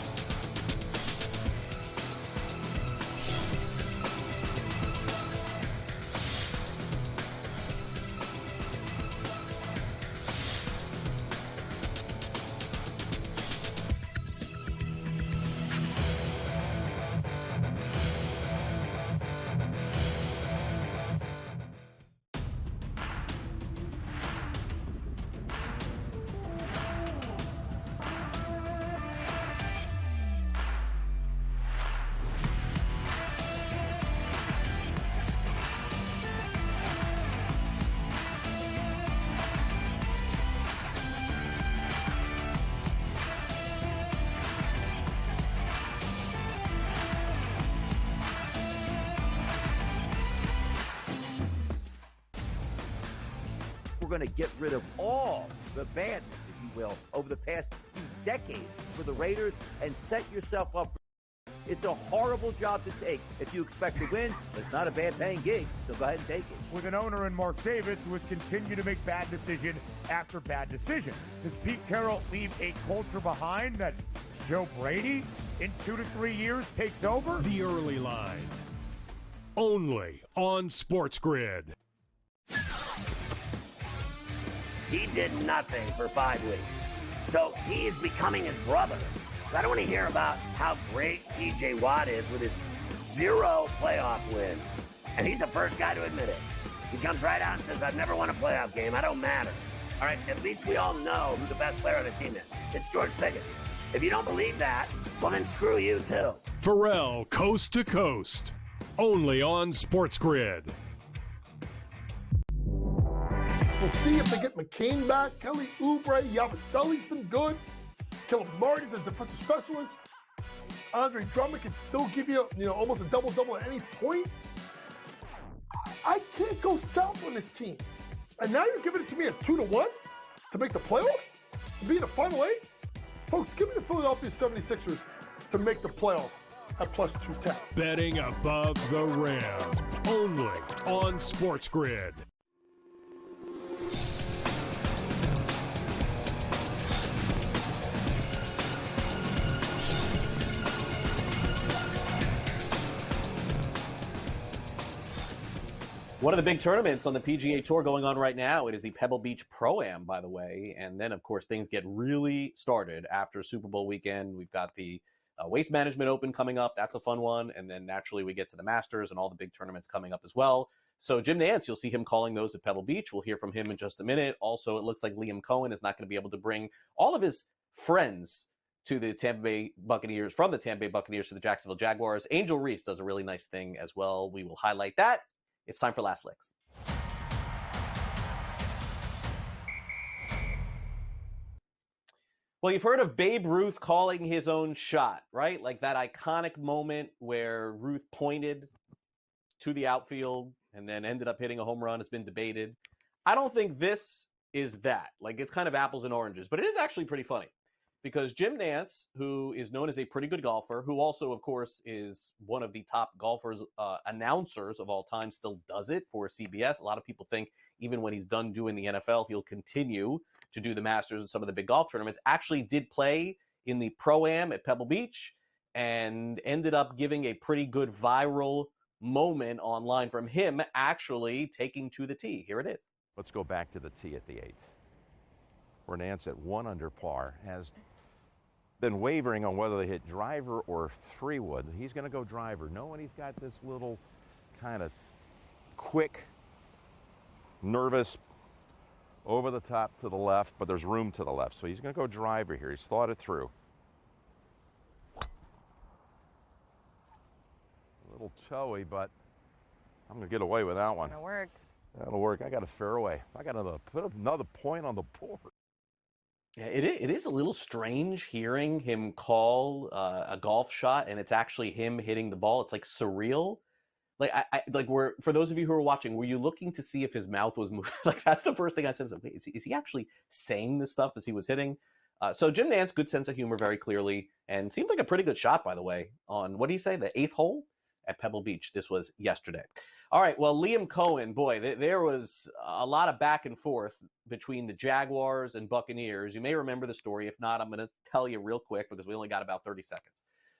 We're going to get rid of all the badness, if you will, over the past few decades for the Raiders and set yourself up. It's a horrible job to take if you expect to win, but it's not a bad paying gig, so go ahead and take it. With an owner in Mark Davis who has continued to make bad decision after bad decision. Does Pete Carroll leave a culture behind that Joe Brady in 2 to 3 years takes over? The Early Line. Only on SportsGrid. He did nothing for 5 weeks. So he's becoming his brother. So I don't want to hear about how great TJ Watt is with his 0 playoff wins. And he's the first guy to admit it. He comes right out and says, I've never won a playoff game. I don't matter. All right, at least we all know who the best player on the team is. It's George Pickens. If you don't believe that, well, then screw you, too. Pharrell, Coast to Coast. Only on SportsGrid. We'll see if they get McCain back. Kelly Oubre, Yabusele's been good. Caleb Martin's a defensive specialist. Andre Drummond can still give you, almost a double-double at any point. I can't go south on this team. And now you're giving it to me at 2-1 to make the playoffs? To be in the Final 8? Folks, give me the Philadelphia 76ers to make the playoffs at plus 210. Betting above the rim. Only on SportsGrid. One of the big tournaments on the PGA Tour going on right now, it is the Pebble Beach Pro-Am, by the way. And then, of course, things get really started after Super Bowl weekend. We've got the Waste Management Open coming up. That's a fun one. And then, naturally, we get to the Masters and all the big tournaments coming up as well. So Jim Nantz, you'll see him calling those at Pebble Beach. We'll hear from him in just a minute. Also, it looks like Liam Cohen is not going to be able to bring all of his friends to the Tampa Bay Buccaneers, from the Tampa Bay Buccaneers to the Jacksonville Jaguars. Angel Reese does a really nice thing as well. We will highlight that. It's time for Last Licks. Well, you've heard of Babe Ruth calling his own shot, right? Like that iconic moment where Ruth pointed to the outfield and then ended up hitting a home run. It's been debated. I don't think this is that. Like, it's kind of apples and oranges, but it is actually pretty funny because Jim Nantz, who is known as a pretty good golfer, who also, of course, is one of the top golfers, announcers of all time, still does it for CBS. A lot of people think even when he's done doing the NFL, he'll continue to do the Masters and some of the big golf tournaments, actually did play in the Pro-Am at Pebble Beach and ended up giving a pretty good viral moment online from him actually taking to the tee. Here it is. Let's go back to the tee at the 8th. Where Nance at 1 under par has been wavering on whether they hit driver or 3-wood. He's going to go driver, knowing he's got this little kind of quick, nervous, over the top to the left, but there's room to the left. So he's going to go driver here. He's thought it through. A little toey, but I'm going to get away with that one. That'll work. That'll work. I got a fairway. I got put another point on the board. Yeah, it is a little strange hearing him call a golf shot, and it's actually him hitting the ball. It's like surreal. Like for those of you who are watching, were you looking to see if his mouth was moving? Like that's the first thing I said. Wait, is he actually saying this stuff as he was hitting? So Jim Nance, good sense of humor, very clearly, and seemed like a pretty good shot, by the way, on what do you say, the 8th hole at Pebble Beach. This was yesterday. All right, well, Liam Cohen, boy, there was a lot of back and forth between the Jaguars and Buccaneers. You may remember the story. If not, I'm going to tell you real quick because we only got about 30 seconds.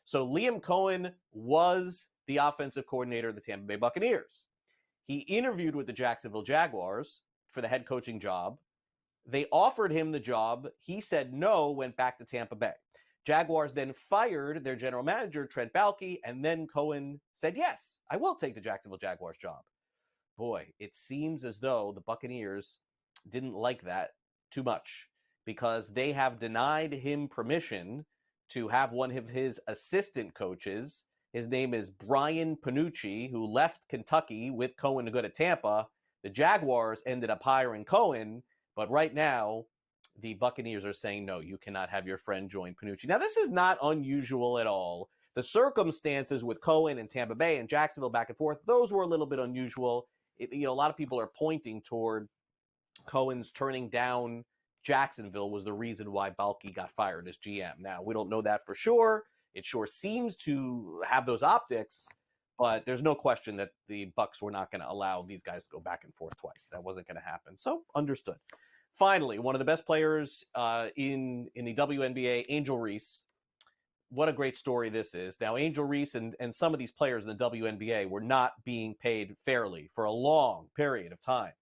So Liam Cohen was the offensive coordinator of the Tampa Bay Buccaneers. He interviewed with the Jacksonville Jaguars for the head coaching job. They offered him the job. He said no, went back to Tampa Bay. Jaguars then fired their general manager, Trent Baalke, and then Cohen said, yes, I will take the Jacksonville Jaguars job. Boy, it seems as though the Buccaneers didn't like that too much because they have denied him permission to have one of his assistant coaches. His name is Brian Panucci, who left Kentucky with Cohen to go to Tampa. The Jaguars ended up hiring Cohen, but right now the Buccaneers are saying, no, you cannot have your friend join Panucci. Now, this is not unusual at all. The circumstances with Cohen and Tampa Bay and Jacksonville back and forth, those were a little bit unusual. A lot of people are pointing toward Cohen's turning down Jacksonville was the reason why Baalke got fired as GM. Now, we don't know that for sure. It sure seems to have those optics, but there's no question that the Bucs were not going to allow these guys to go back and forth twice. That wasn't going to happen. So, understood. Finally, one of the best players in the WNBA, Angel Reese. What a great story this is. Now, Angel Reese and some of these players in the WNBA were not being paid fairly for a long period of time.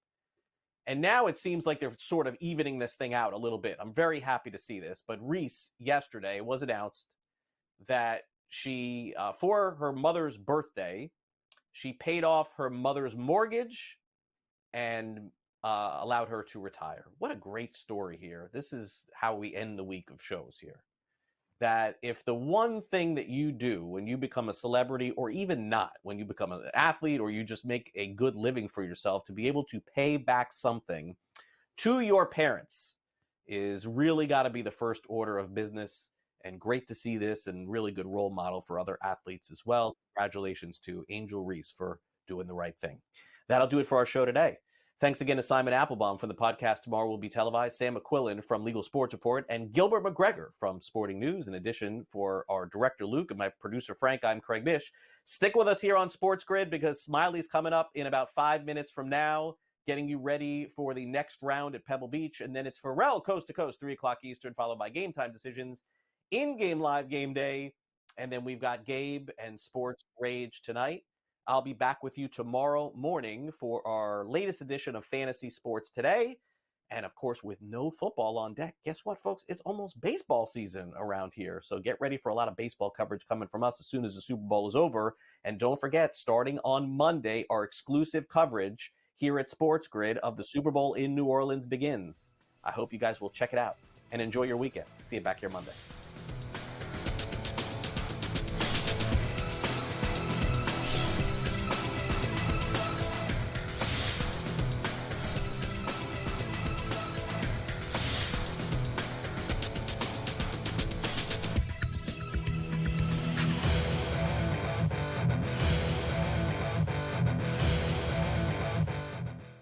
And now it seems like they're sort of evening this thing out a little bit. I'm very happy to see this. But Reese, yesterday, was announced that she, for her mother's birthday, she paid off her mother's mortgage and allowed her to retire. What a great story here. This is how we end the week of shows here. That if the one thing that you do when you become a celebrity, or even not, when you become an athlete or you just make a good living for yourself, to be able to pay back something to your parents is really got to be the first order of business. And great to see this, and really good role model for other athletes as well. Congratulations to Angel Reese for doing the right thing. That'll do it for our show today. Thanks again to Simon Applebaum from the podcast Tomorrow Will Be Televised, Sam McQuillan from Legal Sports Report, and Gilbert McGregor from Sporting News. In addition, for our director Luke and my producer Frank, I'm Craig Mish. Stick with us here on SportsGrid because Smiley's coming up in about 5 minutes from now, getting you ready for the next round at Pebble Beach. And then it's Pharrell Coast to Coast, 3 o'clock Eastern, followed by Game Time Decisions, in-game live game day. And then we've got Gabe and Sports Rage tonight. I'll be back with you tomorrow morning for our latest edition of Fantasy Sports Today. And, of course, with no football on deck, guess what, folks? It's almost baseball season around here. So get ready for a lot of baseball coverage coming from us as soon as the Super Bowl is over. And don't forget, starting on Monday, our exclusive coverage here at SportsGrid of the Super Bowl in New Orleans begins. I hope you guys will check it out and enjoy your weekend. See you back here Monday.